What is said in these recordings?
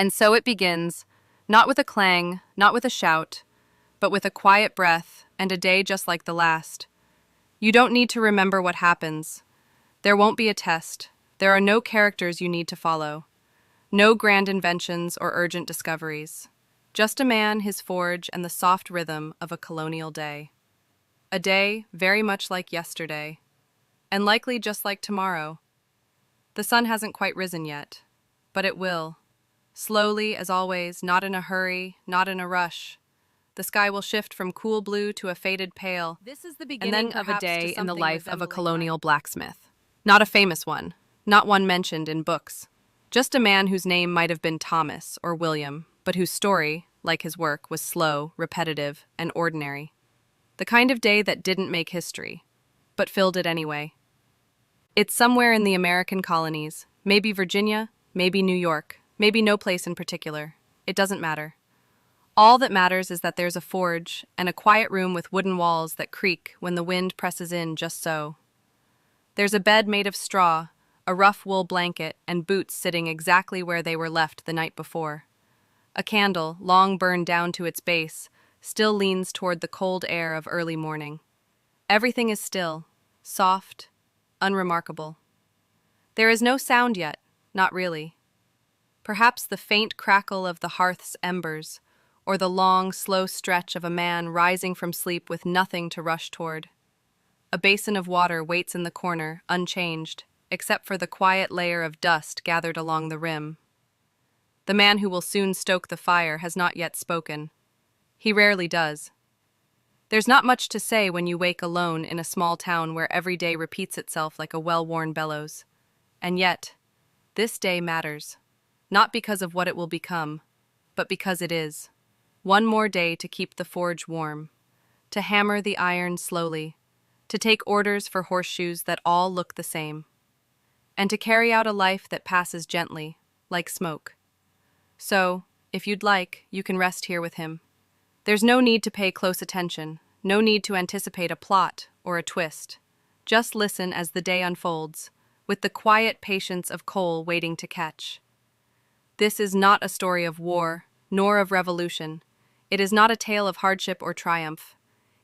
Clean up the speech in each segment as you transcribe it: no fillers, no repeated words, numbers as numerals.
And so it begins, not with a clang, not with a shout, but with a quiet breath and a day just like the last. You don't need to remember what happens. There won't be a test. There are no characters you need to follow. No grand inventions or urgent discoveries. Just a man, his forge, and the soft rhythm of a colonial day. A day very much like yesterday, and likely just like tomorrow. The sun hasn't quite risen yet, but it will. Slowly, as always, not in a hurry, not in a rush. The sky will shift from cool blue to a faded pale, This is the and beginning then of a day in the life of a resembling colonial blacksmith. Not a famous one, not one mentioned in books. Just a man whose name might have been Thomas or William, but whose story, like his work, was slow, repetitive, and ordinary. The kind of day that didn't make history, but filled it anyway. It's somewhere in the American colonies, maybe Virginia, maybe New York, maybe no place in particular. It doesn't matter. All that matters is that there's a forge and a quiet room with wooden walls that creak when the wind presses in just so. There's a bed made of straw, a rough wool blanket, and boots sitting exactly where they were left the night before. A candle, long burned down to its base, still leans toward the cold air of early morning. Everything is still, soft, unremarkable. There is no sound yet, not really. Perhaps the faint crackle of the hearth's embers, or the long, slow stretch of a man rising from sleep with nothing to rush toward. A basin of water waits in the corner, unchanged, except for the quiet layer of dust gathered along the rim. The man who will soon stoke the fire has not yet spoken. He rarely does. There's not much to say when you wake alone in a small town where every day repeats itself like a well-worn bellows. And yet, this day matters, not because of what it will become, but because it is. One more day to keep the forge warm, to hammer the iron slowly, to take orders for horseshoes that all look the same, and to carry out a life that passes gently, like smoke. So, if you'd like, you can rest here with him. There's no need to pay close attention, no need to anticipate a plot or a twist. Just listen as the day unfolds, with the quiet patience of coal waiting to catch. This is not a story of war, nor of revolution. It is not a tale of hardship or triumph.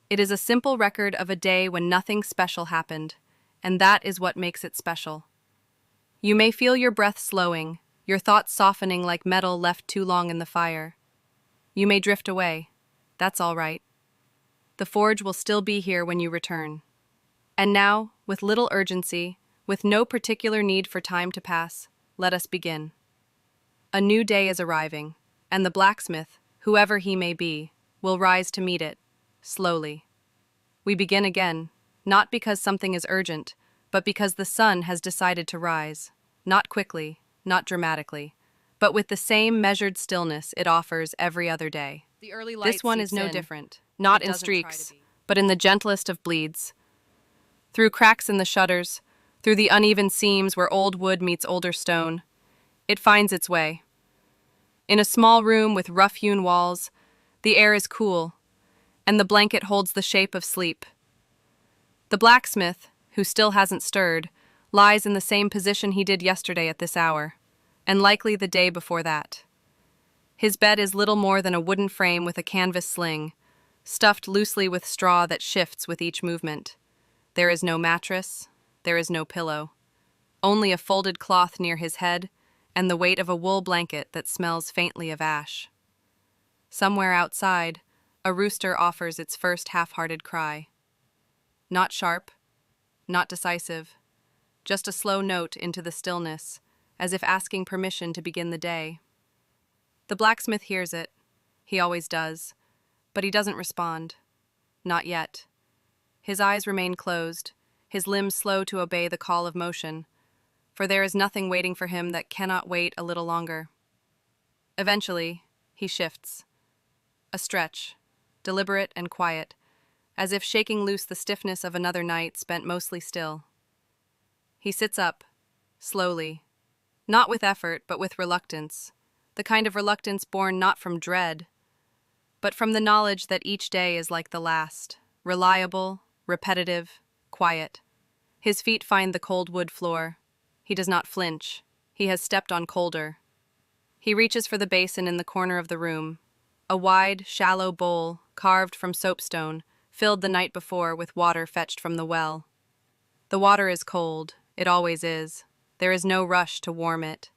It is a simple record of a day when nothing special happened, and that is what makes it special. You may feel your breath slowing, your thoughts softening like metal left too long in the fire. You may drift away. That's all right. The forge will still be here when you return. And now, with little urgency, with no particular need for time to pass, let us begin. A new day is arriving, and the blacksmith, whoever he may be, will rise to meet it, slowly. We begin again, not because something is urgent, but because the sun has decided to rise, not quickly, not dramatically, but with the same measured stillness it offers every other day. The early light This one is seeps no in. different, not It in doesn't try to streaks, be. but in the gentlest of bleeds. Through cracks in the shutters, through the uneven seams where old wood meets older stone, it finds its way. In a small room with rough-hewn walls, the air is cool, and the blanket holds the shape of sleep. The blacksmith, who still hasn't stirred, lies in the same position he did yesterday at this hour, and likely the day before that. His bed is little more than a wooden frame with a canvas sling, stuffed loosely with straw that shifts with each movement. There is no mattress, there is no pillow, only a folded cloth near his head and the weight of a wool blanket that smells faintly of ash. Somewhere outside, a rooster offers its first half-hearted cry. Not sharp, not decisive, just a slow note into the stillness, as if asking permission to begin the day. The blacksmith hears it. He always does. But he doesn't respond. Not yet. His eyes remain closed, his limbs slow to obey the call of motion, for there is nothing waiting for him that cannot wait a little longer. Eventually, he shifts. A stretch, deliberate and quiet, as if shaking loose the stiffness of another night spent mostly still. He sits up, slowly, not with effort but with reluctance, the kind of reluctance born not from dread, but from the knowledge that each day is like the last, reliable, repetitive, quiet. His feet find the cold wood floor. He does not flinch. He has stepped on colder. He reaches for the basin in the corner of the room. A wide, shallow bowl, carved from soapstone, filled the night before with water fetched from the well. The water is cold. It always is. There is no rush to warm it.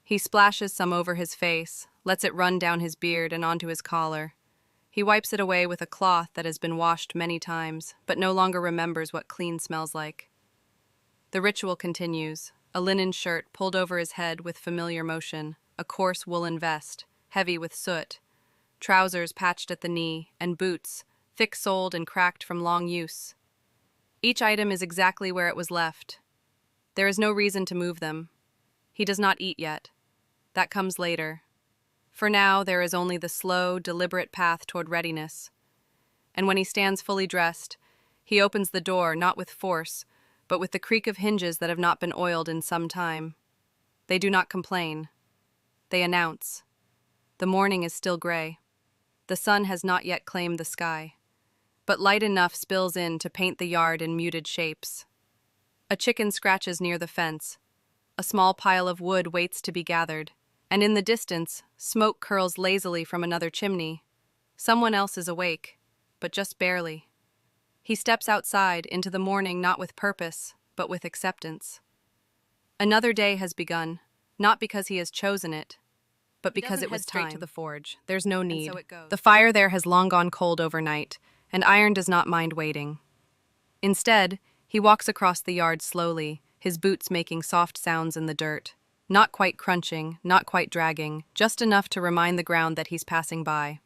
He splashes some over his face, lets it run down his beard and onto his collar. He wipes it away with a cloth that has been washed many times, but no longer remembers what clean smells like. The ritual continues, a linen shirt pulled over his head with familiar motion, a coarse woolen vest, heavy with soot, trousers patched at the knee, and boots, thick-soled and cracked from long use. Each item is exactly where it was left. There is no reason to move them. He does not eat yet. That comes later. For now, there is only the slow, deliberate path toward readiness. And when he stands fully dressed, he opens the door not with force, but with the creak of hinges that have not been oiled in some time. They do not complain. They announce. The morning is still gray. The sun has not yet claimed the sky, but light enough spills in to paint the yard in muted shapes. A chicken scratches near the fence. A small pile of wood waits to be gathered, and in the distance, smoke curls lazily from another chimney. Someone else is awake, but just barely. He steps outside into the morning not with purpose, but with acceptance. Another day has begun, not because he has chosen it, but because it was time. Straight to the forge. There's no need. And so it goes. The fire there has long gone cold overnight, and iron does not mind waiting. Instead, he walks across the yard slowly, his boots making soft sounds in the dirt. Not quite crunching, not quite dragging, just enough to remind the ground that he's passing by.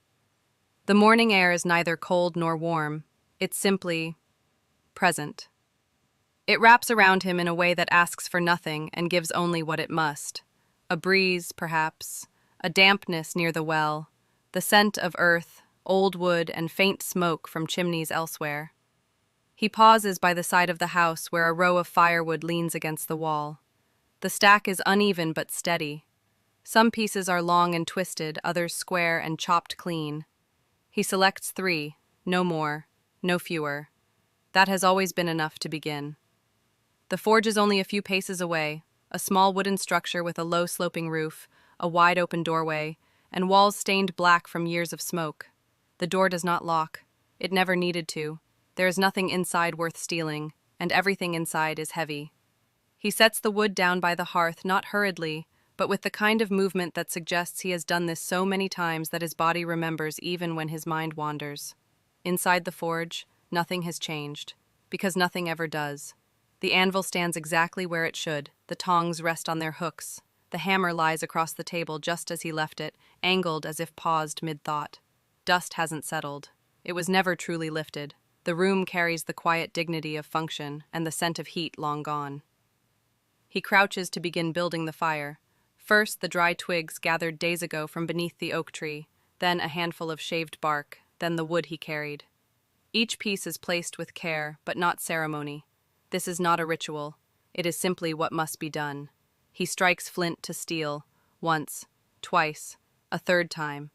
The morning air is neither cold nor warm. It's simply present. It wraps around him in a way that asks for nothing and gives only what it must. A breeze, perhaps, a dampness near the well, the scent of earth, old wood, and faint smoke from chimneys elsewhere. He pauses by the side of the house where a row of firewood leans against the wall. The stack is uneven but steady. Some pieces are long and twisted, others square and chopped clean. He selects 3, no more, no fewer. That has always been enough to begin. The forge is only a few paces away, a small wooden structure with a low sloping roof, a wide open doorway, and walls stained black from years of smoke. The door does not lock. It never needed to. There is nothing inside worth stealing, and everything inside is heavy. He sets the wood down by the hearth not hurriedly, but with the kind of movement that suggests he has done this so many times that his body remembers even when his mind wanders. Inside the forge, nothing has changed, because nothing ever does. The anvil stands exactly where it should, the tongs rest on their hooks. The hammer lies across the table just as he left it, angled as if paused mid-thought. Dust hasn't settled. It was never truly lifted. The room carries the quiet dignity of function and the scent of heat long gone. He crouches to begin building the fire. First, the dry twigs gathered days ago from beneath the oak tree, then a handful of shaved bark, then the wood he carried. Each piece is placed with care, but not ceremony. This is not a ritual. It is simply what must be done. He strikes flint to steel, once, twice, a third time.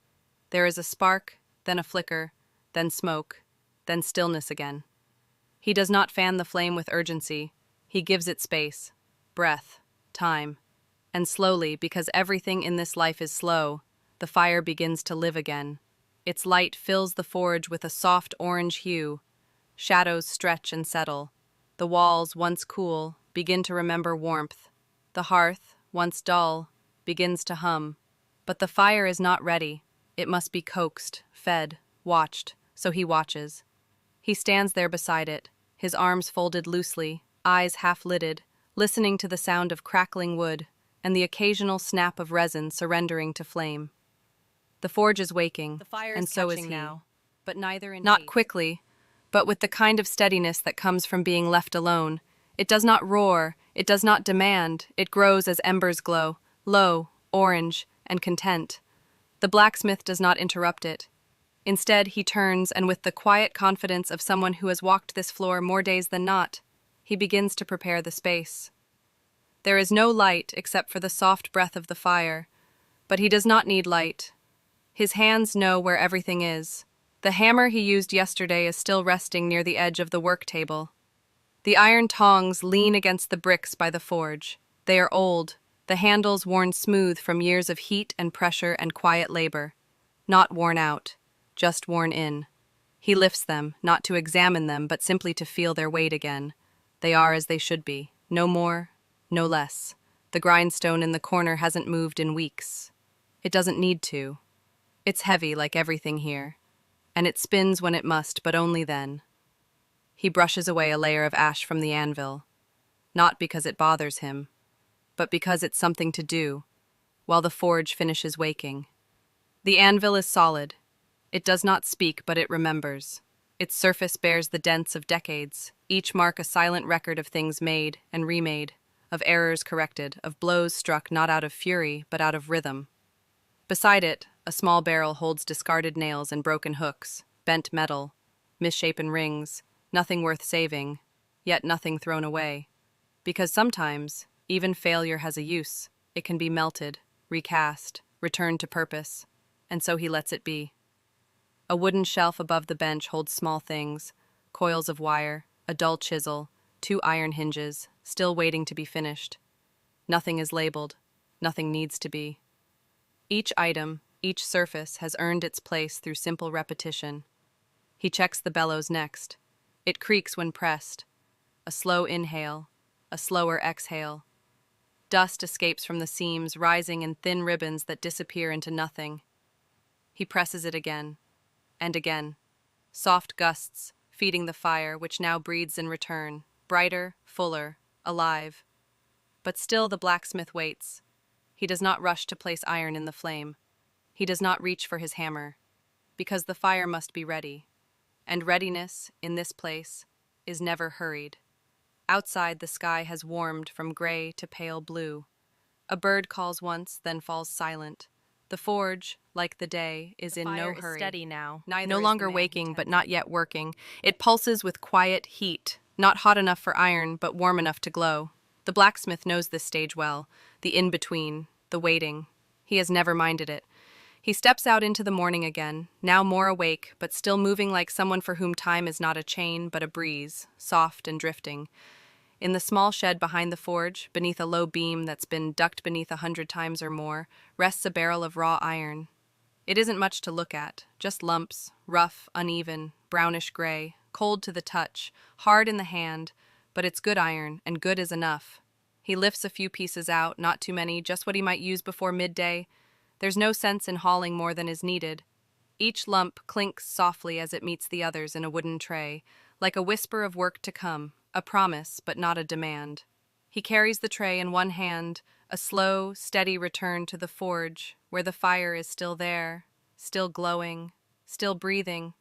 There is a spark, then a flicker, then smoke, then stillness again. He does not fan the flame with urgency. He gives it space, breath, time. And slowly, because everything in this life is slow, the fire begins to live again. Its light fills the forge with a soft orange hue. Shadows stretch and settle. The walls, once cool, begin to remember warmth. The hearth, once dull, begins to hum. But the fire is not ready. It must be coaxed, fed, watched, so he watches. He stands there beside it, his arms folded loosely, eyes half-lidded, listening to the sound of crackling wood and the occasional snap of resin surrendering to flame. The forge is waking, and so is he. Now, but neither in Not quickly, but with the kind of steadiness that comes from being left alone. It does not roar, it does not demand, it grows as embers glow, low, orange, and content. The blacksmith does not interrupt it. Instead, he turns, and with the quiet confidence of someone who has walked this floor more days than not, he begins to prepare the space. There is no light except for the soft breath of the fire, but he does not need light. His hands know where everything is. The hammer he used yesterday is still resting near the edge of the work table. The iron tongs lean against the bricks by the forge. They are old, the handles worn smooth from years of heat and pressure and quiet labor. Not worn out, just worn in. He lifts them, not to examine them, but simply to feel their weight again. They are as they should be, no more, no less. The grindstone in the corner hasn't moved in weeks. It doesn't need to. It's heavy like everything here, and it spins when it must, but only then. He brushes away a layer of ash from the anvil, not because it bothers him, but because it's something to do, while the forge finishes waking. The anvil is solid. It does not speak, but it remembers. Its surface bears the dents of decades, each mark a silent record of things made and remade, of errors corrected, of blows struck not out of fury, but out of rhythm. Beside it, a small barrel holds discarded nails and broken hooks, bent metal, misshapen rings, nothing worth saving, yet nothing thrown away. Because sometimes, even failure has a use. It can be melted, recast, returned to purpose, and so he lets it be. A wooden shelf above the bench holds small things, coils of wire, a dull chisel, 2 iron hinges, still waiting to be finished. Nothing is labeled. Nothing needs to be. Each item, each surface has earned its place through simple repetition. He checks the bellows next. It creaks when pressed. A slow inhale, a slower exhale. Dust escapes from the seams, rising in thin ribbons that disappear into nothing. He presses it again, and again. Soft gusts, feeding the fire, which now breathes in return, brighter, fuller, alive. But still the blacksmith waits. He does not rush to place iron in the flame. He does not reach for his hammer, because the fire must be ready. And readiness, in this place, is never hurried. Outside, the sky has warmed from gray to pale blue. A bird calls once, then falls silent. The forge, like the day, is in no hurry. The fire is steady now, no longer waking, but not yet working. It pulses with quiet heat, not hot enough for iron, but warm enough to glow. The blacksmith knows this stage well, the in-between, the waiting. He has never minded it. He steps out into the morning again, now more awake, but still moving like someone for whom time is not a chain, but a breeze, soft and drifting. In the small shed behind the forge, beneath a low beam that's been ducked beneath 100 times or more, rests a barrel of raw iron. It isn't much to look at, just lumps, rough, uneven, brownish-gray, cold to the touch, hard in the hand, but it's good iron, and good is enough. He lifts a few pieces out, not too many, just what he might use before midday. There's no sense in hauling more than is needed. Each lump clinks softly as it meets the others in a wooden tray, like a whisper of work to come, a promise, but not a demand. He carries the tray in one hand, a slow, steady return to the forge, where the fire is still there, still glowing, still breathing.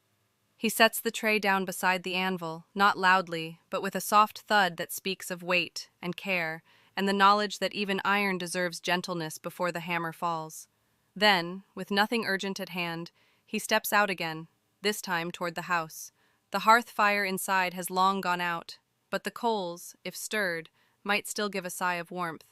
He sets the tray down beside the anvil, not loudly, but with a soft thud that speaks of weight and care, and the knowledge that even iron deserves gentleness before the hammer falls. Then, with nothing urgent at hand, he steps out again, this time toward the house. The hearth fire inside has long gone out, but the coals, if stirred, might still give a sigh of warmth.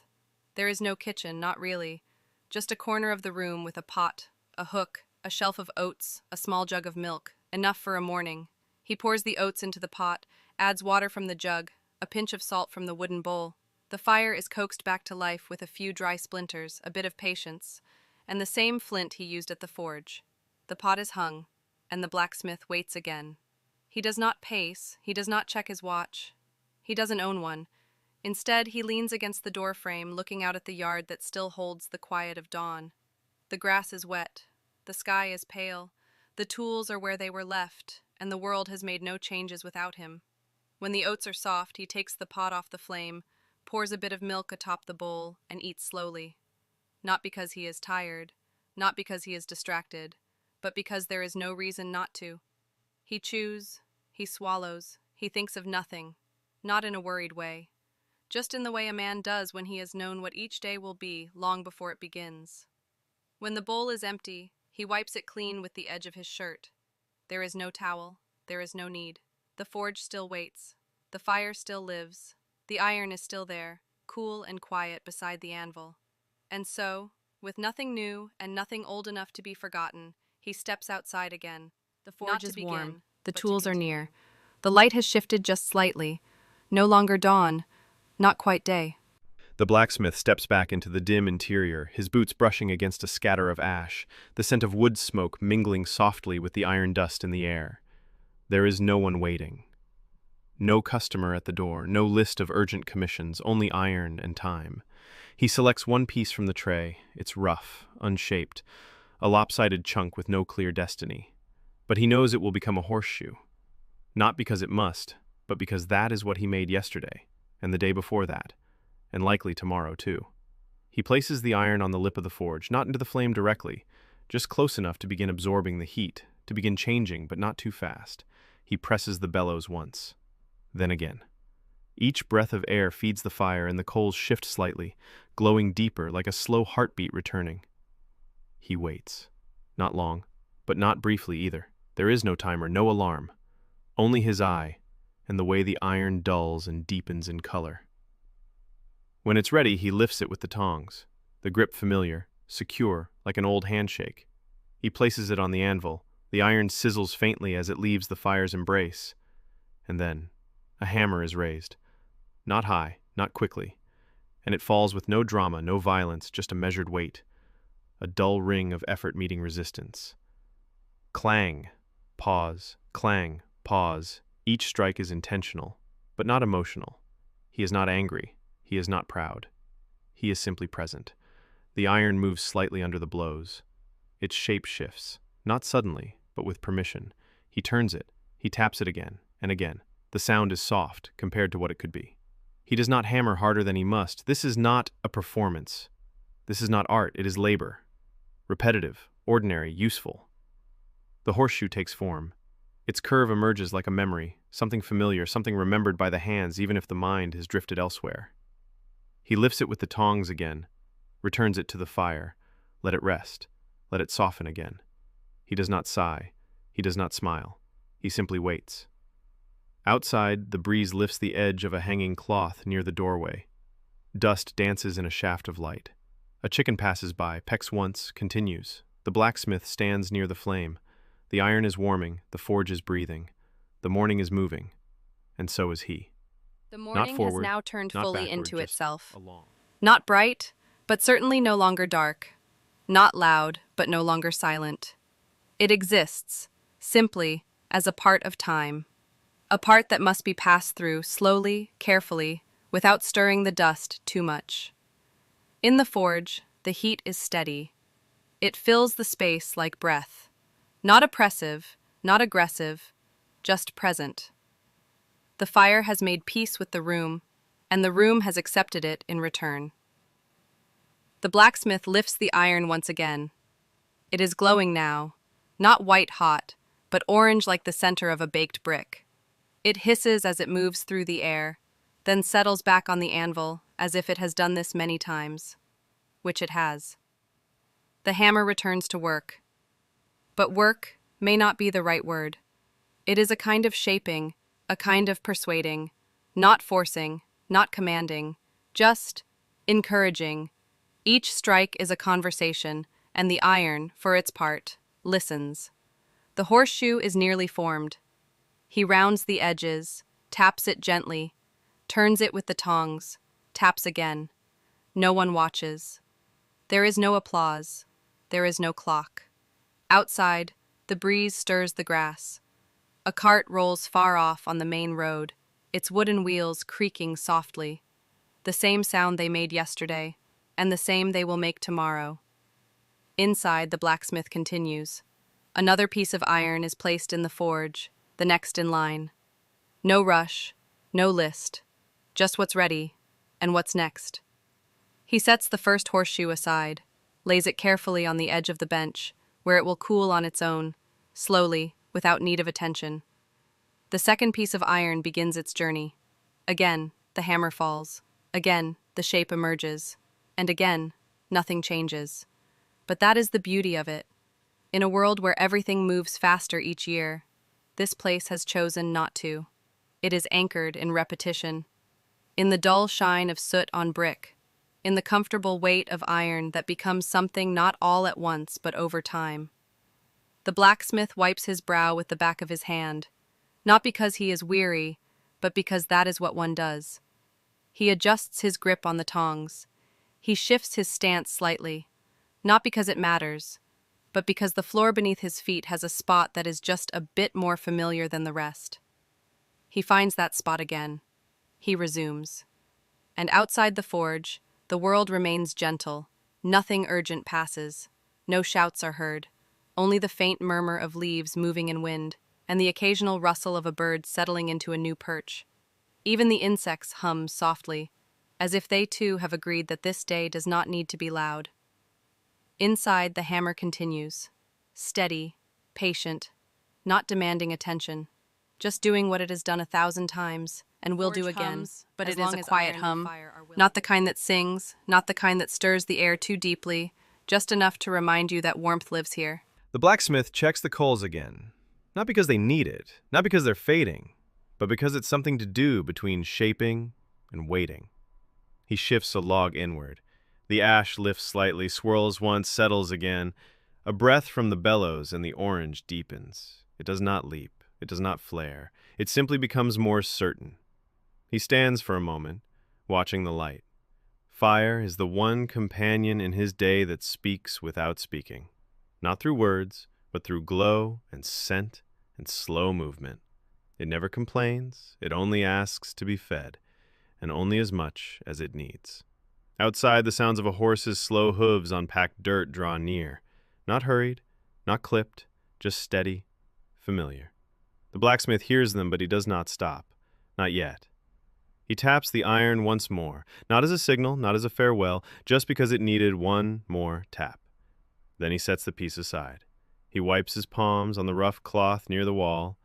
There is no kitchen, not really. Just a corner of the room with a pot, a hook, a shelf of oats, a small jug of milk, enough for a morning. He pours the oats into the pot, adds water from the jug, a pinch of salt from the wooden bowl. The fire is coaxed back to life with a few dry splinters, a bit of patience, and the same flint he used at the forge. The pot is hung, and the blacksmith waits again. He does not pace, he does not check his watch. He doesn't own one. Instead, he leans against the doorframe, looking out at the yard that still holds the quiet of dawn. The grass is wet, the sky is pale, the tools are where they were left, and the world has made no changes without him. When the oats are soft, he takes the pot off the flame, pours a bit of milk atop the bowl, and eats slowly. Not because he is tired, not because he is distracted, but because there is no reason not to. He chews, he swallows, he thinks of nothing, not in a worried way, just in the way a man does when he has known what each day will be long before it begins. When the bowl is empty, he wipes it clean with the edge of his shirt. There is no towel, there is no need. The forge still waits, the fire still lives, the iron is still there, cool and quiet beside the anvil. And so, with nothing new and nothing old enough to be forgotten, he steps outside again. The forge is warm, the tools are near. The light has shifted just slightly. No longer dawn, not quite day. The blacksmith steps back into the dim interior, his boots brushing against a scatter of ash, the scent of wood smoke mingling softly with the iron dust in the air. There is no one waiting. No customer at the door, no list of urgent commissions, only iron and time. He selects one piece from the tray. It's rough, unshaped, a lopsided chunk with no clear destiny. But he knows it will become a horseshoe. Not because it must, but because that is what he made yesterday, and the day before that, and likely tomorrow too. He places the iron on the lip of the forge, not into the flame directly, just close enough to begin absorbing the heat, to begin changing, but not too fast. He presses the bellows once, then again. Each breath of air feeds the fire and the coals shift slightly, glowing deeper like a slow heartbeat returning. He waits. Not long, but not briefly either. There is no timer, no alarm. Only his eye, and the way the iron dulls and deepens in color. When it's ready, he lifts it with the tongs, the grip familiar, secure, like an old handshake. He places it on the anvil. The iron sizzles faintly as it leaves the fire's embrace. And then, a hammer is raised. Not high, not quickly. And it falls with no drama, no violence, just a measured weight. A dull ring of effort meeting resistance. Clang, pause, clang, pause. Each strike is intentional, but not emotional. He is not angry. He is not proud. He is simply present. The iron moves slightly under the blows. Its shape shifts, not suddenly, but with permission. He turns it. He taps it again and again. The sound is soft compared to what it could be. He does not hammer harder than he must. This is not a performance. This is not art. It is labor. Repetitive, ordinary, useful. The horseshoe takes form. Its curve emerges like a memory, something familiar, something remembered by the hands even if the mind has drifted elsewhere. He lifts it with the tongs again, returns it to the fire. Let it rest. Let it soften again. He does not sigh. He does not smile. He simply waits. Outside, the breeze lifts the edge of a hanging cloth near the doorway. Dust dances in a shaft of light. A chicken passes by, pecks once, continues. The blacksmith stands near the flame. The iron is warming, the forge is breathing. The morning is moving, and so is he. The morning has now turned fully into itself. Along. Not bright, but certainly no longer dark. Not loud, but no longer silent. It exists, simply, as a part of time. A part that must be passed through slowly, carefully, without stirring the dust too much. In the forge, the heat is steady. It fills the space like breath. Not oppressive, not aggressive, just present. The fire has made peace with the room, and the room has accepted it in return. The blacksmith lifts the iron once again. It is glowing now, not white hot, but orange like the center of a baked brick. It hisses as it moves through the air, then settles back on the anvil as if it has done this many times, which it has. The hammer returns to work. But work may not be the right word. It is a kind of shaping, a kind of persuading, not forcing, not commanding, just encouraging. Each strike is a conversation, and the iron, for its part, listens. The horseshoe is nearly formed. He rounds the edges, taps it gently, turns it with the tongs, taps again. No one watches. There is no applause. There is no clock. Outside, the breeze stirs the grass. A cart rolls far off on the main road, its wooden wheels creaking softly. The same sound they made yesterday, and the same they will make tomorrow. Inside, the blacksmith continues. Another piece of iron is placed in the forge, the next in line. No rush, no list, just what's ready and what's next. He sets the first horseshoe aside, lays it carefully on the edge of the bench, where it will cool on its own, slowly, without need of attention. The second piece of iron begins its journey. Again, the hammer falls. Again, the shape emerges. And again, nothing changes. But that is the beauty of it. In a world where everything moves faster each year, this place has chosen not to. It is anchored in repetition, in the dull shine of soot on brick, in the comfortable weight of iron that becomes something not all at once but over time. The blacksmith wipes his brow with the back of his hand, not because he is weary, but because that is what one does. He adjusts his grip on the tongs. He shifts his stance slightly, not because it matters, but because the floor beneath his feet has a spot that is just a bit more familiar than the rest. He finds that spot again. He resumes. And outside the forge, the world remains gentle. Nothing urgent passes. No shouts are heard. Only the faint murmur of leaves moving in wind, and the occasional rustle of a bird settling into a new perch. Even the insects hum softly, as if they too have agreed that this day does not need to be loud. Inside, the hammer continues. Steady, patient, not demanding attention. Just doing what it has done 1,000 times, and will do again. But it is a quiet hum, not the kind that sings, not the kind that stirs the air too deeply, just enough to remind you that warmth lives here. The blacksmith checks the coals again, not because they need it, not because they're fading, but because it's something to do between shaping and waiting. He shifts a log inward. The ash lifts slightly, swirls once, settles again. A breath from the bellows and the orange deepens. It does not leap. It does not flare. It simply becomes more certain. He stands for a moment, watching the light. Fire is the one companion in his day that speaks without speaking. Not through words, but through glow and scent and slow movement. It never complains. It only asks to be fed, and only as much as it needs. Outside, the sounds of a horse's slow hooves on packed dirt draw near. Not hurried, not clipped, just steady, familiar. The blacksmith hears them, but he does not stop. Not yet. He taps the iron once more, not as a signal, not as a farewell, just because it needed one more tap. Then he sets the piece aside. He wipes his palms on the rough cloth near the wall,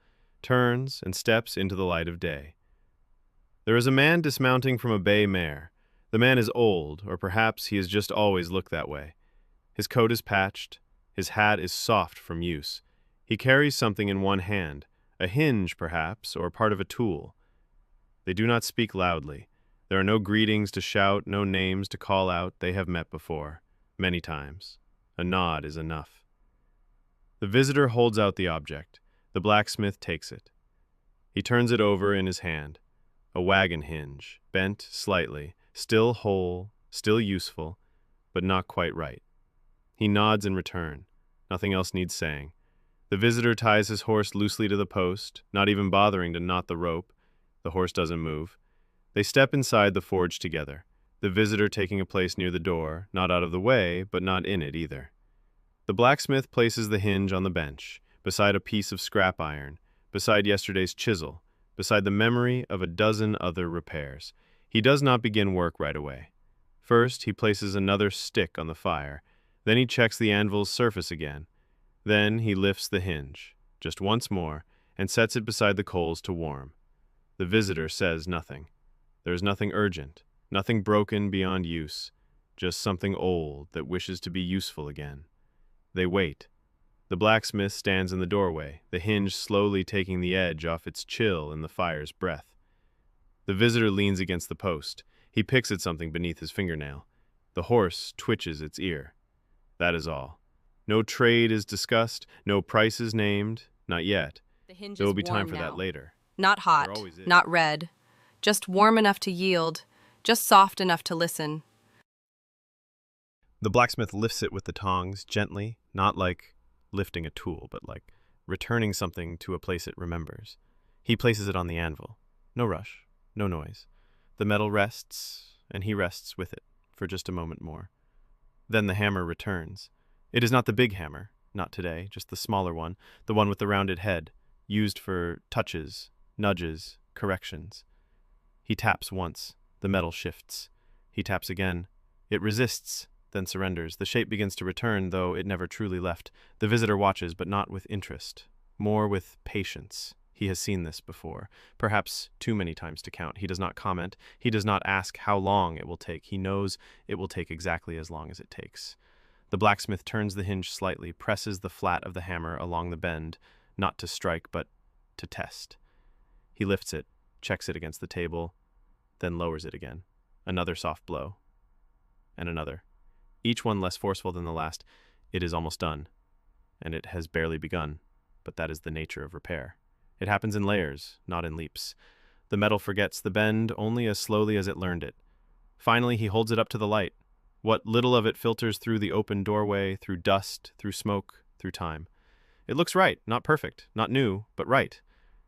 turns and steps into the light of day. There is a man dismounting from a bay mare. The man is old, or perhaps he has just always looked that way. His coat is patched. His hat is soft from use. He carries something in one hand, a hinge perhaps, or part of a tool. They do not speak loudly. There are no greetings to shout, no names to call out. They have met before, many times. A nod is enough. The visitor holds out the object. The blacksmith takes it. He turns it over in his hand. A wagon hinge, bent slightly, still whole, still useful, but not quite right. He nods in return. Nothing else needs saying. The visitor ties his horse loosely to the post, not even bothering to knot the rope. The horse doesn't move. They step inside the forge together, the visitor taking a place near the door, not out of the way, but not in it either. The blacksmith places the hinge on the bench, beside a piece of scrap iron, beside yesterday's chisel, beside the memory of a dozen other repairs. He does not begin work right away. First, he places another stick on the fire. Then he checks the anvil's surface again. Then he lifts the hinge, just once more, and sets it beside the coals to warm. The visitor says nothing. There is nothing urgent, nothing broken beyond use, just something old that wishes to be useful again. They wait. The blacksmith stands in the doorway, the hinge slowly taking the edge off its chill in the fire's breath. The visitor leans against the post. He picks at something beneath his fingernail. The horse twitches its ear. That is all. No trade is discussed, no price is named, not yet. There will be time for that later. Not hot, not red, just warm enough to yield, just soft enough to listen. The blacksmith lifts it with the tongs, gently, not like lifting a tool, but like returning something to a place it remembers. He places it on the anvil. No rush, no noise. The metal rests, and he rests with it for just a moment more. Then the hammer returns. It is not the big hammer, not today, just the smaller one, the one with the rounded head, used for touches, nudges, corrections. He taps once. The metal shifts. He taps again. It resists, then surrenders. The shape begins to return, though it never truly left. The visitor watches, but not with interest, more with patience. He has seen this before, perhaps too many times to count. He does not comment. He does not ask how long it will take. He knows it will take exactly as long as it takes. The blacksmith turns the hinge slightly, presses the flat of the hammer along the bend, not to strike, but to test. He lifts it, checks it against the table, then lowers it again. Another soft blow. And another. Each one less forceful than the last. It is almost done. And it has barely begun, but that is the nature of repair. It happens in layers, not in leaps. The metal forgets the bend only as slowly as it learned it. Finally, he holds it up to the light. What little of it filters through the open doorway, through dust, through smoke, through time. It looks right, not perfect, not new, but right.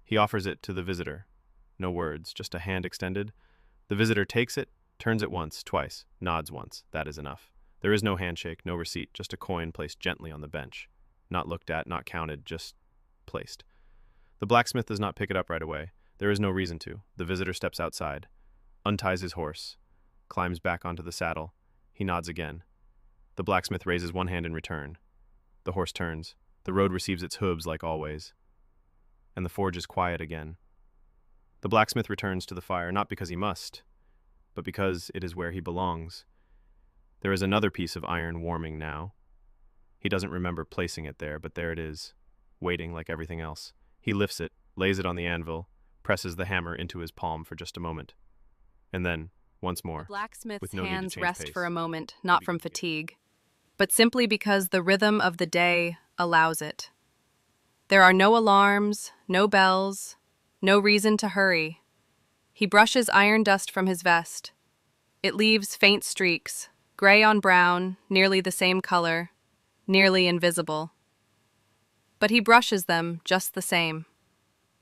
He offers it to the visitor. No words, just a hand extended. The visitor takes it, turns it once, twice, nods once. That is enough. There is no handshake, no receipt, just a coin placed gently on the bench. Not looked at, not counted, just placed. The blacksmith does not pick it up right away. There is no reason to. The visitor steps outside, unties his horse, climbs back onto the saddle. He nods again. The blacksmith raises one hand in return. The horse turns. The road receives its hooves like always. And the forge is quiet again. The blacksmith returns to the fire, not because he must, but because it is where he belongs. There is another piece of iron warming now. He doesn't remember placing it there, but there it is, waiting like everything else. He lifts it, lays it on the anvil, presses the hammer into his palm for just a moment. And then, once more, The blacksmith's with no need to hands change rest pace, for a moment, not from begins again. fatigue, but simply because the rhythm of the day allows it. There are no alarms, no bells, no reason to hurry. He brushes iron dust from his vest. It leaves faint streaks, gray on brown, nearly the same color, nearly invisible. But he brushes them just the same.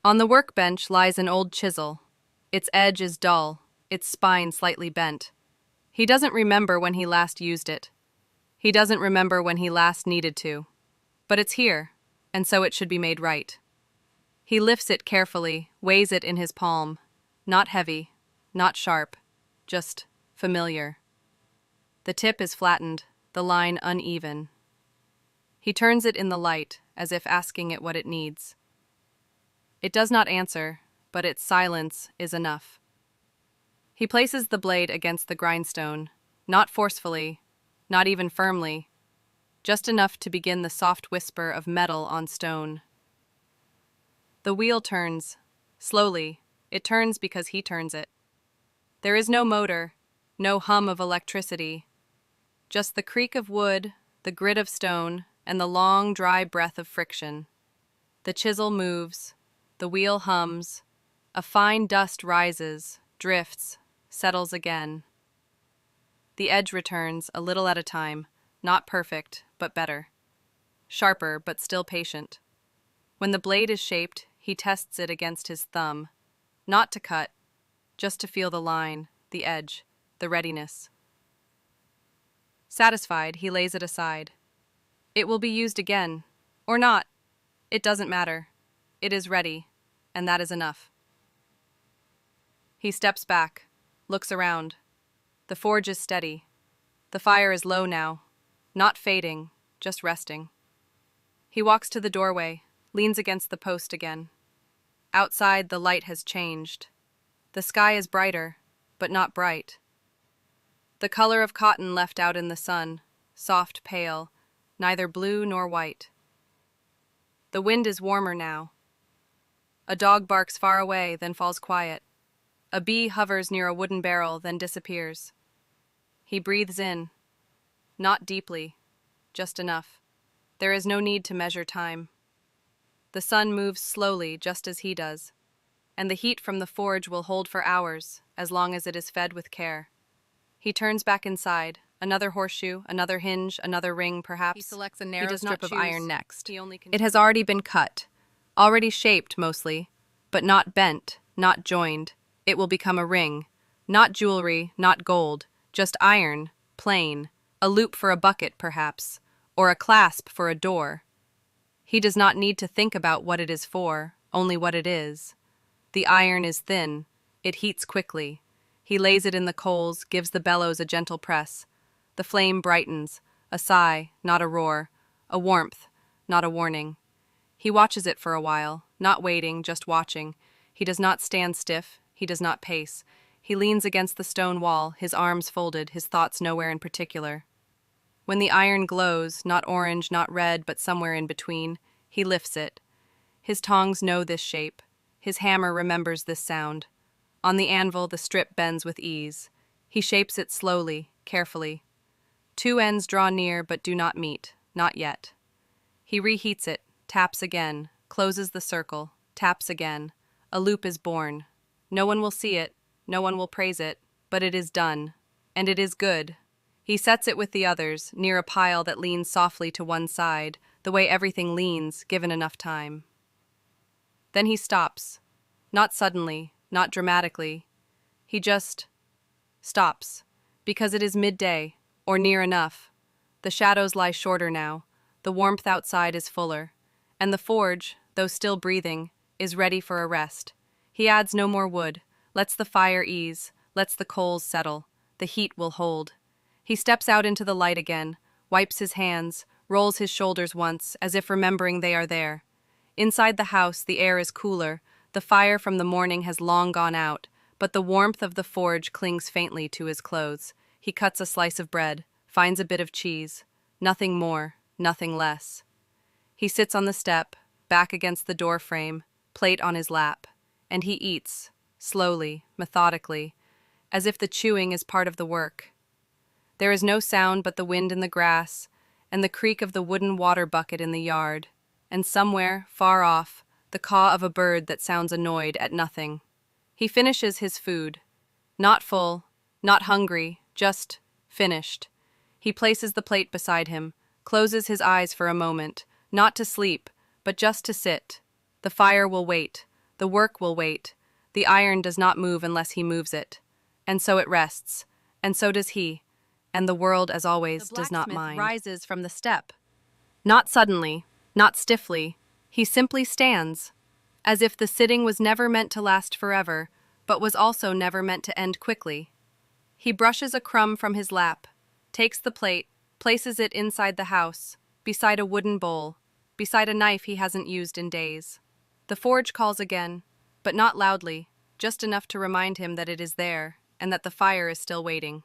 On the workbench lies an old chisel. Its edge is dull, its spine slightly bent. He doesn't remember when he last used it. He doesn't remember when he last needed to. But it's here, and so it should be made right. He lifts it carefully, weighs it in his palm. Not heavy, not sharp, just familiar. The tip is flattened, the line uneven. He turns it in the light, as if asking it what it needs. It does not answer, but its silence is enough. He places the blade against the grindstone, not forcefully, not even firmly, just enough to begin the soft whisper of metal on stone. The wheel turns. Slowly, it turns because he turns it. There is no motor, no hum of electricity, just the creak of wood, the grit of stone, and the long, dry breath of friction. The chisel moves, the wheel hums, a fine dust rises, drifts, settles again. The edge returns, a little at a time, not perfect, but better. Sharper, but still patient. When the blade is shaped, he tests it against his thumb, not to cut, just to feel the line, the edge, the readiness. Satisfied, he lays it aside. It will be used again, or not. It doesn't matter. It is ready, and that is enough. He steps back, looks around. The forge is steady. The fire is low now, not fading, just resting. He walks to the doorway, leans against the post again. Outside, the light has changed. The sky is brighter, but not bright. The color of cotton left out in the sun, soft pale, neither blue nor white. The wind is warmer now. A dog barks far away, then falls quiet. A bee hovers near a wooden barrel, then disappears. He breathes in. Not deeply, just enough. There is no need to measure time. The sun moves slowly, just as he does, and the heat from the forge will hold for hours, as long as it is fed with care. He turns back inside. Another horseshoe, another hinge, another ring, perhaps. He selects a narrow does not strip of choose. iron next. It has already been cut, already shaped mostly, but not bent, not joined. It will become a ring. Not jewelry, not gold, just iron, plain, a loop for a bucket, perhaps, or a clasp for a door. He does not need to think about what it is for, only what it is. The iron is thin. It heats quickly. He lays it in the coals, gives the bellows a gentle press. The flame brightens, a sigh, not a roar, a warmth, not a warning. He watches it for a while, not waiting, just watching. He does not stand stiff, he does not pace. He leans against the stone wall, his arms folded, his thoughts nowhere in particular. When the iron glows, not orange, not red, but somewhere in between, he lifts it. His tongs know this shape. His hammer remembers this sound. On the anvil, the strip bends with ease. He shapes it slowly, carefully. Two ends draw near but do not meet, not yet. He reheats it, taps again, closes the circle, taps again. A loop is born. No one will see it, no one will praise it, but it is done. And it is good. He sets it with the others, near a pile that leans softly to one side, the way everything leans, given enough time. Then he stops. Not suddenly, not dramatically. He just stops, because it is midday, or near enough. The shadows lie shorter now, the warmth outside is fuller, and the forge, though still breathing, is ready for a rest. He adds no more wood, lets the fire ease, lets the coals settle. The heat will hold. He steps out into the light again, wipes his hands, rolls his shoulders once, as if remembering they are there. Inside the house, the air is cooler. The fire from the morning has long gone out, but the warmth of the forge clings faintly to his clothes. He cuts a slice of bread, finds a bit of cheese. Nothing more, nothing less. He sits on the step, back against the door frame, plate on his lap, and he eats, slowly, methodically, as if the chewing is part of the work. There is no sound but the wind in the grass, and the creak of the wooden water bucket in the yard, and somewhere, far off, the caw of a bird that sounds annoyed at nothing. He finishes his food. Not full, not hungry, just finished. He places the plate beside him, closes his eyes for a moment, not to sleep, but just to sit. The fire will wait. The work will wait. The iron does not move unless he moves it. And so it rests, and so does he, and the world, as always, does not mind. The blacksmith rises from the step. Not suddenly, not stiffly. He simply stands, as if the sitting was never meant to last forever, but was also never meant to end quickly. He brushes a crumb from his lap, takes the plate, places it inside the house, beside a wooden bowl, beside a knife he hasn't used in days. The forge calls again, but not loudly, just enough to remind him that it is there, and that the fire is still waiting.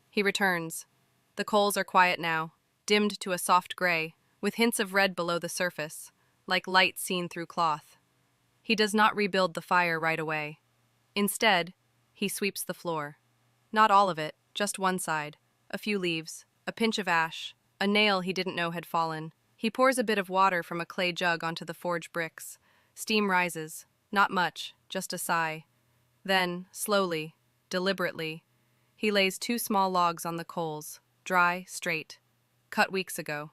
He returns. The coals are quiet now, dimmed to a soft gray, with hints of red below the surface, like light seen through cloth. He does not rebuild the fire right away. Instead, he sweeps the floor. Not all of it, just one side. A few leaves, a pinch of ash, a nail he didn't know had fallen. He pours a bit of water from a clay jug onto the forge bricks. Steam rises. Not much, just a sigh. Then, slowly, deliberately, he lays 2 small logs on the coals, dry, straight, cut weeks ago,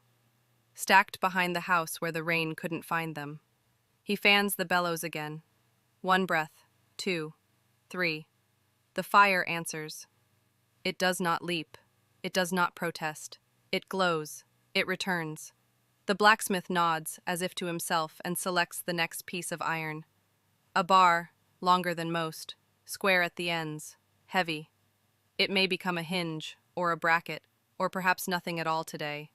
stacked behind the house where the rain couldn't find them. He fans the bellows again. 1 breath, 2, 3. The fire answers. It does not leap. It does not protest. It glows. It returns. The blacksmith nods, as if to himself, and selects the next piece of iron. A bar, longer than most, square at the ends, heavy. It may become a hinge, or a bracket, or perhaps nothing at all today.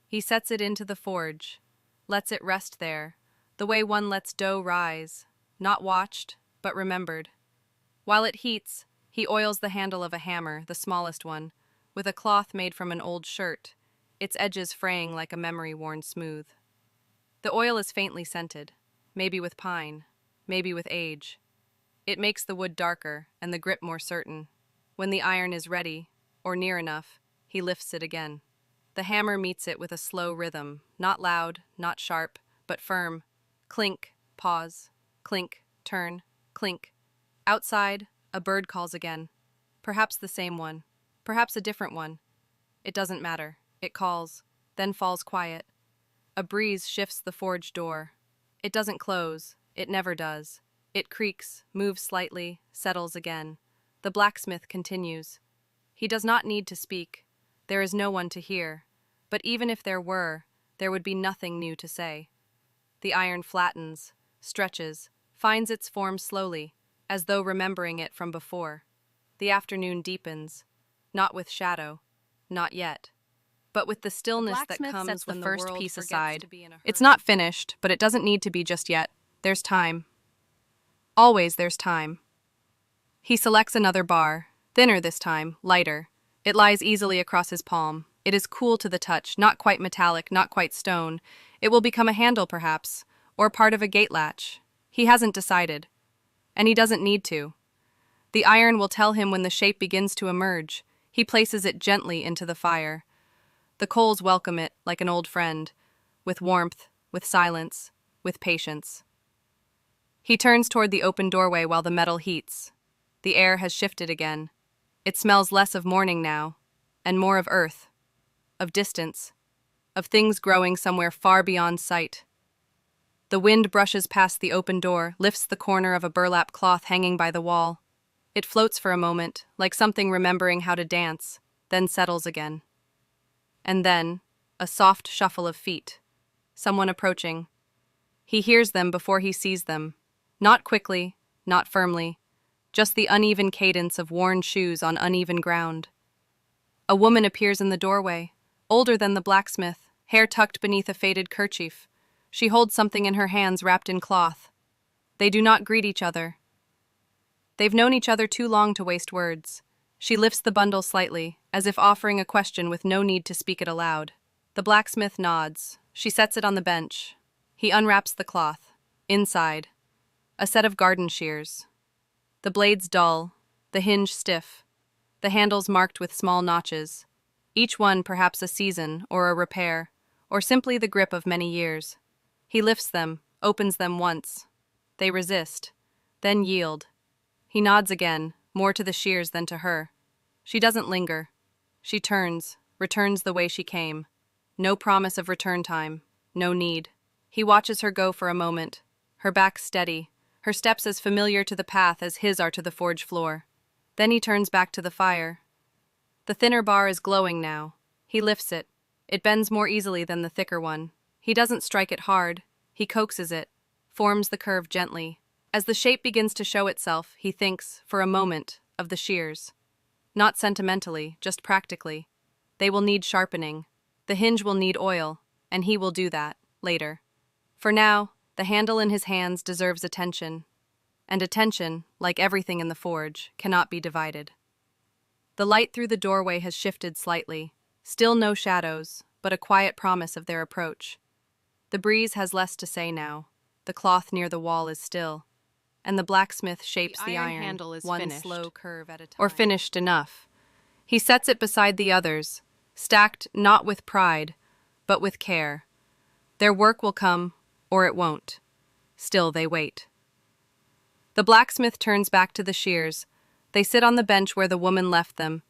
He sets it into the forge, lets it rest there, the way one lets dough rise, not watched, but remembered. While it heats, he oils the handle of a hammer, the smallest one, with a cloth made from an old shirt, its edges fraying like a memory worn smooth. The oil is faintly scented, maybe with pine, maybe with age. It makes the wood darker and the grip more certain. When the iron is ready, or near enough, he lifts it again. The hammer meets it with a slow rhythm, not loud, not sharp, but firm. Clink, pause, clink, turn, clink. Outside, a bird calls again. Perhaps the same one, perhaps a different one. It doesn't matter. It calls, then falls quiet. A breeze shifts the forge door. It doesn't close. It never does. It creaks, moves slightly, settles again. The blacksmith continues. He does not need to speak. There is no one to hear. But even if there were, there would be nothing new to say. The iron flattens, stretches, finds its form slowly, as though remembering it from before. The afternoon deepens, not with shadow, not yet, but with the stillness that comes when the first piece aside. It's not finished, but it doesn't need to be just yet. There's time. Always there's time. He selects another bar, thinner this time, lighter. It lies easily across his palm. It is cool to the touch, not quite metallic, not quite stone. It will become a handle, perhaps, or part of a gate latch. He hasn't decided. And he doesn't need to. The iron will tell him when the shape begins to emerge. He places it gently into the fire. The coals welcome it like an old friend, with warmth, with silence, with patience. He turns toward the open doorway while the metal heats. The air has shifted again. It smells less of morning now, and more of earth, of distance, of things growing somewhere far beyond sight. The wind brushes past the open door, lifts the corner of a burlap cloth hanging by the wall. It floats for a moment, like something remembering how to dance, then settles again. And then, a soft shuffle of feet. Someone approaching. He hears them before he sees them. Not quickly, not firmly, just the uneven cadence of worn shoes on uneven ground. A woman appears in the doorway, older than the blacksmith, hair tucked beneath a faded kerchief. She holds something in her hands wrapped in cloth. They do not greet each other. They've known each other too long to waste words. She lifts the bundle slightly, as if offering a question with no need to speak it aloud. The blacksmith nods. She sets it on the bench. He unwraps the cloth. Inside, a set of garden shears. The blades dull, the hinge stiff, the handles marked with small notches, each one perhaps a season or a repair, or simply the grip of many years. He lifts them, opens them once. They resist, then yield. He nods again, more to the shears than to her. She doesn't linger. She turns, returns the way she came. No promise of return time, no need. He watches her go for a moment, her back steady, her steps as familiar to the path as his are to the forge floor. Then he turns back to the fire. The thinner bar is glowing now. He lifts it. It bends more easily than the thicker one. He doesn't strike it hard. He coaxes it, forms the curve gently. As the shape begins to show itself, he thinks, for a moment, of the shears. Not sentimentally, just practically. They will need sharpening. The hinge will need oil, and he will do that, later. For now, the handle in his hands deserves attention. And attention, like everything in the forge, cannot be divided. The light through the doorway has shifted slightly. Still no shadows, but a quiet promise of their approach. The breeze has less to say now. The cloth near the wall is still. And the blacksmith shapes the iron handle is one finished. slow curve at a time. Or finished enough. He sets it beside the others, stacked not with pride, but with care. Their work will come, or it won't. Still they wait. The blacksmith turns back to the shears. They sit on the bench where the woman left them,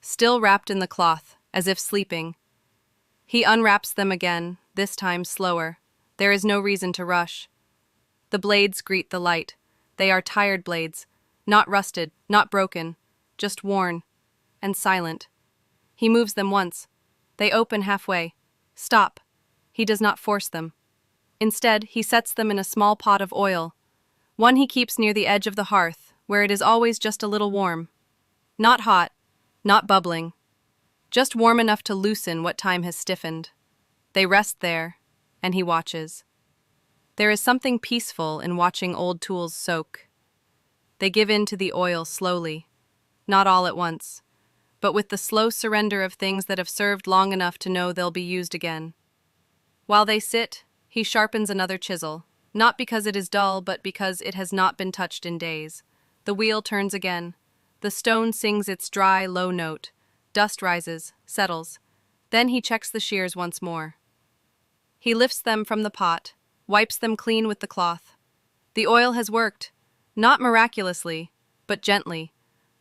still wrapped in the cloth, as if sleeping. He unwraps them again, this time slower. There is no reason to rush. The blades greet the light. They are tired blades, not rusted, not broken, just worn, and silent. He moves them once. They open halfway. Stop. He does not force them. Instead, he sets them in a small pot of oil, one he keeps near the edge of the hearth, where it is always just a little warm. Not hot, not bubbling, just warm enough to loosen what time has stiffened. They rest there, and he watches. There is something peaceful in watching old tools soak. They give in to the oil slowly, not all at once, but with the slow surrender of things that have served long enough to know they'll be used again. While they sit, he sharpens another chisel, not because it is dull, but because it has not been touched in days. The wheel turns again. The stone sings its dry, low note. Dust rises, settles. Then he checks the shears once more. He lifts them from the pot, wipes them clean with the cloth. The oil has worked, not miraculously, but gently.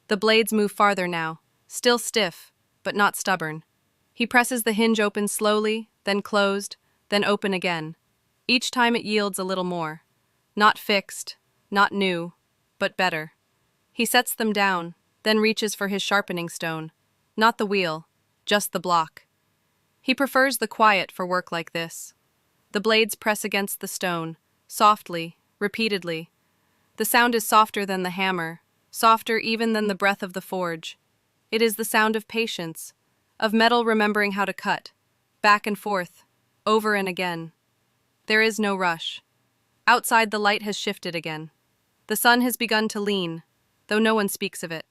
The blades move farther now, still stiff, but not stubborn. He presses the hinge open slowly, then closed, then open again. Each time it yields a little more. Not fixed, not new, but better. He sets them down, then reaches for his sharpening stone. Not the wheel, just the block. He prefers the quiet for work like this. The blades press against the stone, softly, repeatedly. The sound is softer than the hammer, softer even than the breath of the forge. It is the sound of patience, of metal remembering how to cut, back and forth, over and again. There is no rush. Outside, the light has shifted again. The sun has begun to lean, though no one speaks of it.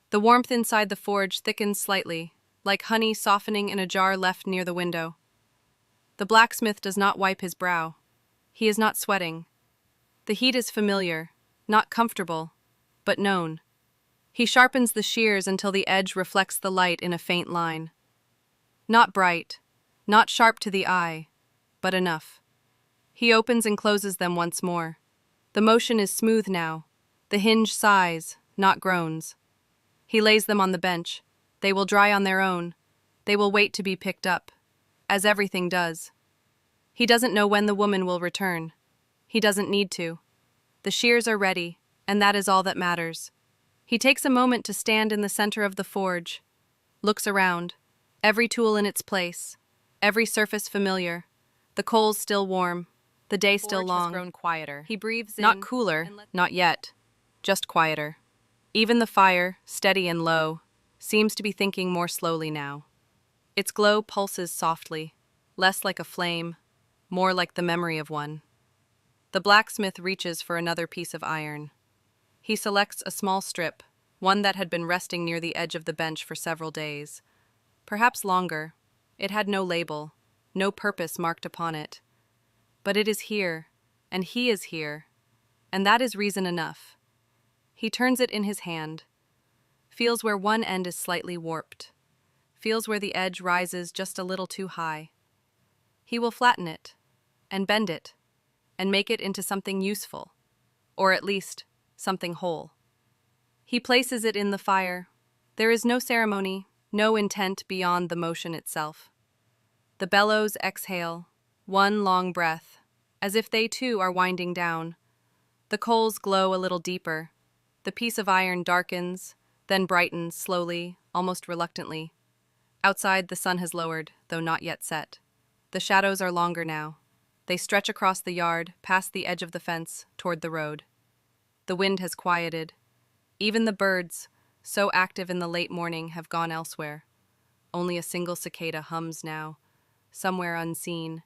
The warmth inside the forge thickens slightly, like honey softening in a jar left near the window. The blacksmith does not wipe his brow. He is not sweating. The heat is familiar, not comfortable, but known. He sharpens the shears until the edge reflects the light in a faint line. Not bright, not sharp to the eye, but enough. He opens and closes them once more. The motion is smooth now. The hinge sighs, not groans. He lays them on the bench. They will dry on their own. They will wait to be picked up, as everything does. He doesn't know when the woman will return. He doesn't need to. The shears are ready, and that is all that matters. He takes a moment to stand in the center of the forge, looks around, every tool in its place, every surface familiar, the coals still warm, the day still long. Has grown quieter. He breathes in, not cooler, not yet, just quieter. Even the fire, steady and low, seems to be thinking more slowly now. Its glow pulses softly, less like a flame, more like the memory of one. The blacksmith reaches for another piece of iron. He selects a small strip, one that had been resting near the edge of the bench for several days. Perhaps longer. It had no label, no purpose marked upon it. But it is here, and he is here, and that is reason enough. He turns it in his hand, feels where one end is slightly warped, feels where the edge rises just a little too high. He will flatten it, and bend it, and make it into something useful, or at least something whole. He places it in the fire. There is no ceremony, no intent beyond the motion itself. The bellows exhale, one long breath, as if they too are winding down. The coals glow a little deeper. The piece of iron darkens, then brightens slowly, almost reluctantly. Outside, the sun has lowered, though not yet set. The shadows are longer now. They stretch across the yard, past the edge of the fence, toward the road. The wind has quieted. Even the birds, so active in the late morning, have gone elsewhere. Only a single cicada hums now, somewhere unseen,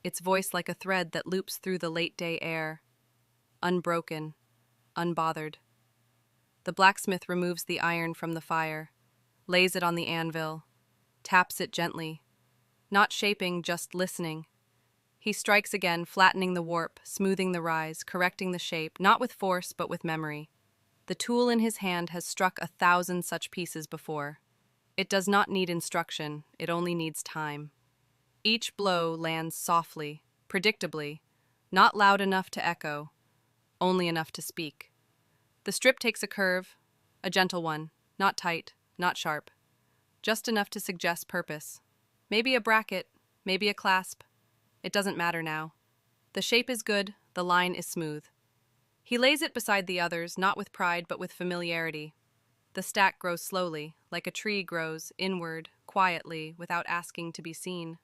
its voice like a thread that loops through the late-day air, unbroken, unbothered. The blacksmith removes the iron from the fire, lays it on the anvil, taps it gently, not shaping, just listening. He strikes again, flattening the warp, smoothing the rise, correcting the shape, not with force but with memory. The tool in his hand has struck 1,000 such pieces before. It does not need instruction, it only needs time. Each blow lands softly, predictably, not loud enough to echo, only enough to speak. The strip takes a curve, a gentle one, not tight, not sharp, just enough to suggest purpose. Maybe a bracket, maybe a clasp. It doesn't matter now. The shape is good, the line is smooth. He lays it beside the others, not with pride but with familiarity. The stack grows slowly, like a tree grows, inward, quietly, without asking to be seen.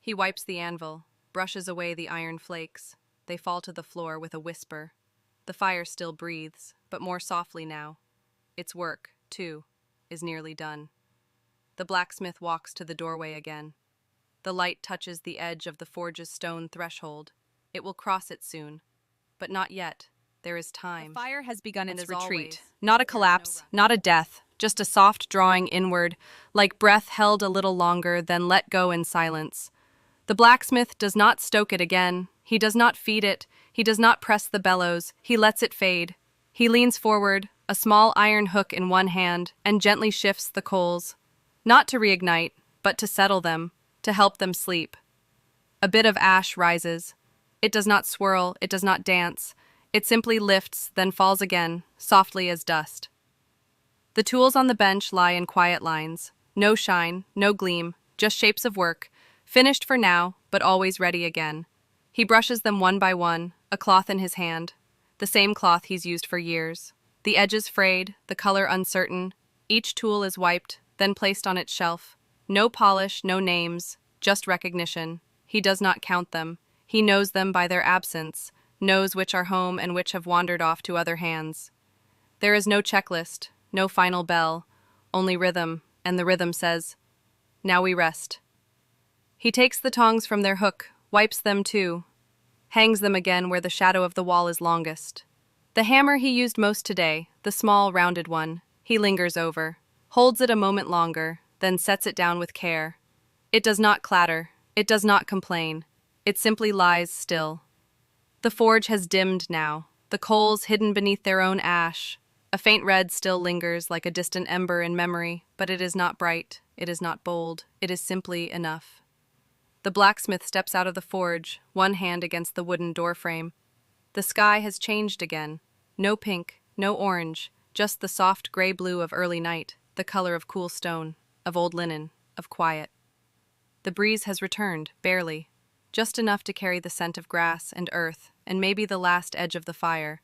He wipes the anvil, brushes away the iron flakes. They fall to the floor with a whisper. The fire still breathes, but more softly now. Its work, too, is nearly done. The blacksmith walks to the doorway again. The light touches the edge of the forge's stone threshold. It will cross it soon. But not yet. There is time. The fire has begun its retreat. Always, not a collapse, not a death, just a soft drawing inward, like breath held a little longer, then let go in silence. The blacksmith does not stoke it again. He does not feed it. He does not press the bellows. He lets it fade. He leans forward, a small iron hook in one hand, and gently shifts the coals. Not to reignite, but to settle them, to help them sleep. A bit of ash rises. It does not swirl, it does not dance. It simply lifts, then falls again, softly as dust. The tools on the bench lie in quiet lines. No shine, no gleam, just shapes of work, finished for now, but always ready again. He brushes them one by one, a cloth in his hand, the same cloth he's used for years. The edges frayed, the color uncertain. Each tool is wiped, then placed on its shelf. No polish, no names, just recognition. He does not count them. He knows them by their absence, knows which are home and which have wandered off to other hands. There is no checklist, no final bell, only rhythm, and the rhythm says, "Now we rest." He takes the tongs from their hook, wipes them too, hangs them again where the shadow of the wall is longest. The hammer he used most today, the small, rounded one, he lingers over, holds it a moment longer, then sets it down with care. It does not clatter, it does not complain, it simply lies still. The forge has dimmed now, the coals hidden beneath their own ash. A faint red still lingers like a distant ember in memory, but it is not bright, it is not bold, it is simply enough. The blacksmith steps out of the forge, one hand against the wooden doorframe. The sky has changed again. No pink, no orange, just the soft gray blue of early night, the color of cool stone, of old linen, of quiet. The breeze has returned, barely, just enough to carry the scent of grass and earth, and maybe the last edge of the fire.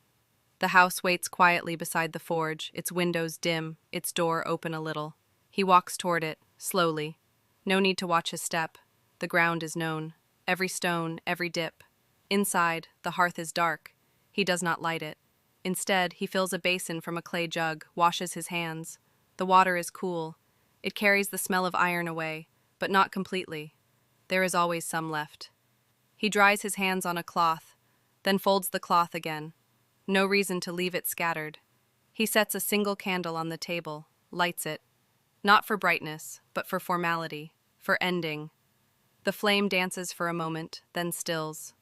The house waits quietly beside the forge, its windows dim, its door open a little. He walks toward it, slowly. No need to watch his step. The ground is known. Every stone, every dip. Inside, the hearth is dark. He does not light it. Instead, he fills a basin from a clay jug, washes his hands. The water is cool. It carries the smell of iron away, but not completely. There is always some left. He dries his hands on a cloth, then folds the cloth again. No reason to leave it scattered. He sets a single candle on the table, lights it. Not for brightness, but for formality, for ending. The flame dances for a moment, then stills.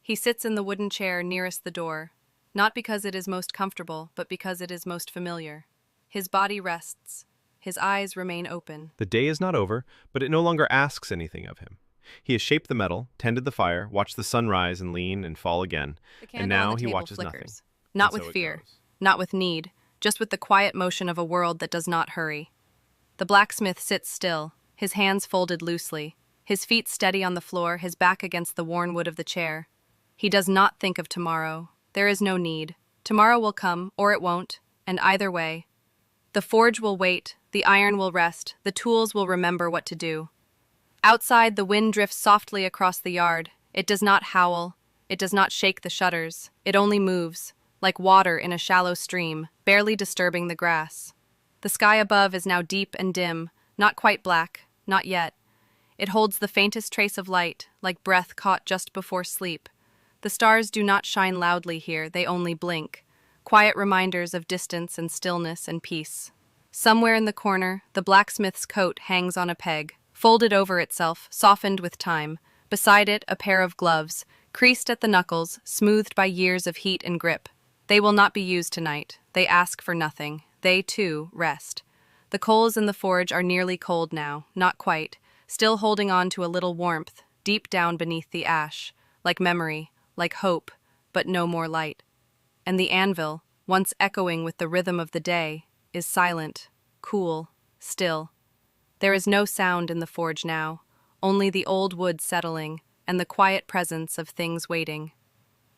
He sits in the wooden chair nearest the door, not because it is most comfortable, but because it is most familiar. His body rests. His eyes remain open. The day is not over, but it no longer asks anything of him. He has shaped the metal, tended the fire, watched the sun rise and lean and fall again, and now he watches nothing. Not with fear, not with need, just with the quiet motion of a world that does not hurry. The blacksmith sits still, his hands folded loosely, his feet steady on the floor, his back against the worn wood of the chair. He does not think of tomorrow. There is no need. Tomorrow will come, or it won't, and either way. The forge will wait, the iron will rest, the tools will remember what to do. Outside, the wind drifts softly across the yard. It does not howl. It does not shake the shutters. It only moves, like water in a shallow stream, barely disturbing the grass. The sky above is now deep and dim, not quite black, not yet. It holds the faintest trace of light, like breath caught just before sleep. The stars do not shine loudly here, they only blink, quiet reminders of distance and stillness and peace. Somewhere in the corner, the blacksmith's coat hangs on a peg, folded over itself, softened with time. Beside it, a pair of gloves, creased at the knuckles, smoothed by years of heat and grip. They will not be used tonight. They ask for nothing. They, too, rest. The coals in the forge are nearly cold now, not quite, still holding on to a little warmth, deep down beneath the ash, like memory, like hope, but no more light. And the anvil, once echoing with the rhythm of the day, is silent, cool, still. There is no sound in the forge now, only the old wood settling and the quiet presence of things waiting.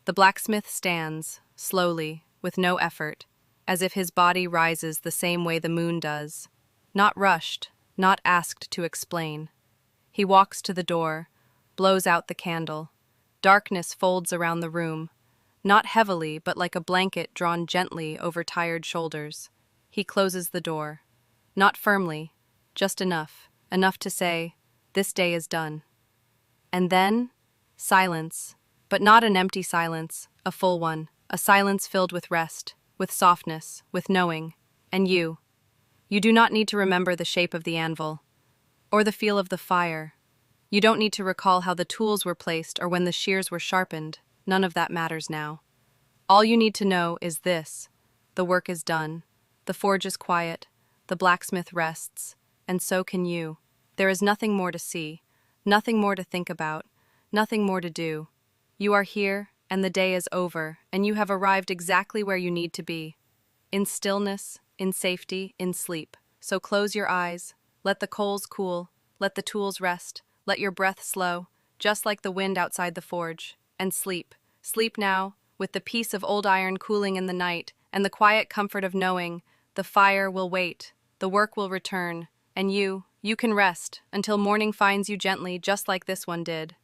The blacksmith stands, slowly, with no effort, as if his body rises the same way the moon does, not rushed, not asked to explain. He walks to the door, blows out the candle. Darkness folds around the room, not heavily, but like a blanket drawn gently over tired shoulders. He closes the door, not firmly, just enough to say, "This day is done." And then, silence, but not an empty silence, a full one, a silence filled with rest, with softness, with knowing. And you do not need to remember the shape of the anvil, or the feel of the fire. You don't need to recall how the tools were placed or when the shears were sharpened. None of that matters now. All you need to know is this: the work is done. The forge is quiet. The blacksmith rests. And so can you. There is nothing more to see, nothing more to think about, nothing more to do. You are here, and the day is over, and you have arrived exactly where you need to be. In stillness, in safety, in sleep. So close your eyes, let the coals cool, let the tools rest, let your breath slow, just like the wind outside the forge, and sleep. Sleep now, with the peace of old iron cooling in the night, and the quiet comfort of knowing the fire will wait, the work will return, and you can rest until morning finds you gently, just like this one did.